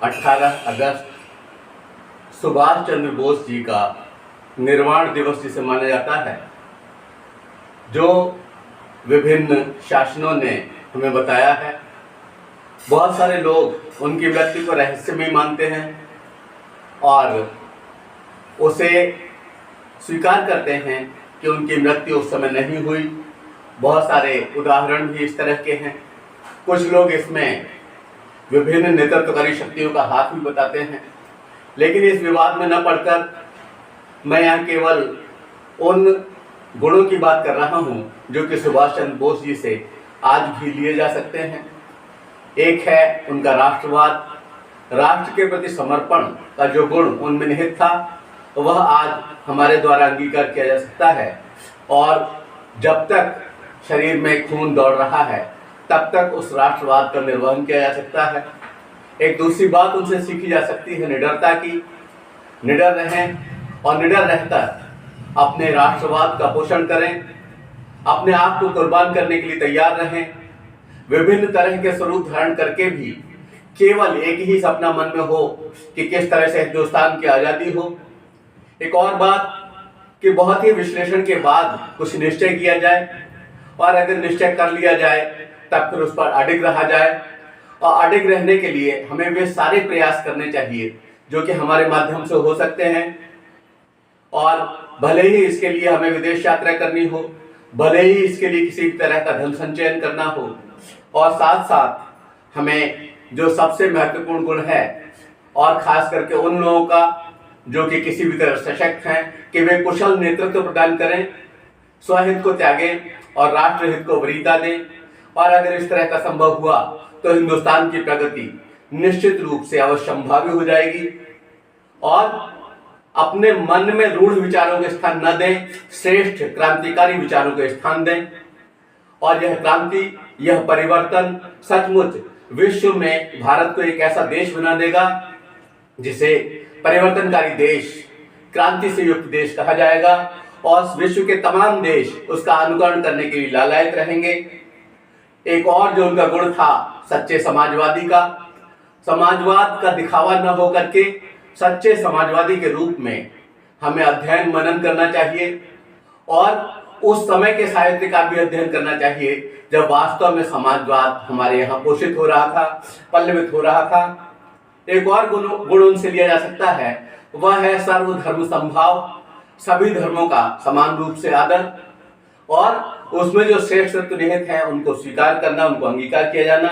18 अगस्त सुभाष चंद्र बोस जी का निर्वाण दिवस जिसे माना जाता है, जो विभिन्न शासनों ने हमें बताया है। बहुत सारे लोग उनकी मृत्यु को रहस्यमय मानते हैं और उसे स्वीकार करते हैं कि उनकी मृत्यु उस समय नहीं हुई। बहुत सारे उदाहरण भी इस तरह के हैं। कुछ लोग इसमें विभिन्न नेतृत्वकारी शक्तियों का हाथ भी बताते हैं, लेकिन इस विवाद में न पड़कर मैं यहाँ केवल उन गुणों की बात कर रहा हूँ जो कि सुभाष चंद्र बोस जी से आज भी लिए जा सकते हैं। एक है उनका राष्ट्रवाद, राष्ट्र के प्रति समर्पण का जो गुण उनमें निहित था वह आज हमारे द्वारा अंगीकार किया जा सकता है, और जब तक शरीर में खून दौड़ रहा है तब तक उस राष्ट्रवाद का निर्वहन किया जा सकता है। एक दूसरी बात उनसे सीखी जा सकती है निडरता की। निडर रहें और निडर रहकर अपने राष्ट्रवाद का पोषण करें, अपने आप को कुर्बान करने के लिए तैयार रहें। विभिन्न तरह के स्वरूप धारण करके भी केवल एक ही सपना मन में हो कि किस तरह से हिंदुस्तान की आज़ादी हो। एक और बात कि बहुत ही विश्लेषण के बाद कुछ निश्चय किया जाए, और अगर निश्चय कर लिया जाए तब फिर उस पर अडिग रहा जाए। और अडिग रहने के लिए हमें वे सारे प्रयास करने चाहिए जो कि हमारे माध्यम से हो सकते हैं, और भले ही इसके लिए हमें विदेश यात्रा करनी हो, भले ही इसके लिए किसी तरह का धन संचयन करना हो, और साथ साथ हमें जो सबसे महत्वपूर्ण गुण है, और खास करके उन लोगों का जो कि किसी भी तरह सशक्त हैं, कि वे कुशल नेतृत्व प्रदान करें, स्वहित को त्यागें और राष्ट्रहित को वरीयता दें। और अगर इस तरह का संभव हुआ तो हिंदुस्तान की प्रगति निश्चित रूप से अवश्यंभावी हो जाएगी। और अपने मन में रूढ़ विचारों को स्थान न दें, श्रेष्ठ क्रांतिकारी विचारों को स्थान दें, और यह क्रांति, यह परिवर्तन सचमुच विश्व में भारत को एक ऐसा देश बना देगा जिसे परिवर्तनकारी देश, क्रांति से युक्त देश कहा जाएगा, और विश्व के तमाम देश उसका अनुकरण करने के लिए लालायित रहेंगे। एक और जो उनका गुण था सच्चे समाजवादी का, समाजवाद का दिखावा न होकर के सच्चे समाजवादी के रूप में हमें अध्ययन मनन करना चाहिए, और उस समय के साहित्य का भी अध्ययन करना चाहिए जब वास्तव में समाजवाद हमारे यहाँ पोषित हो रहा था, पल्लवित हो रहा था। एक और गुण उनसे लिया जा सकता है, वह है सर्वधर्म समभाव, सभी धर्मों का समान रूप से आदर, और उसमें जो श्रेष्ठ तत्व निहित हैं उनको स्वीकार करना, उनको अंगीकार किया जाना।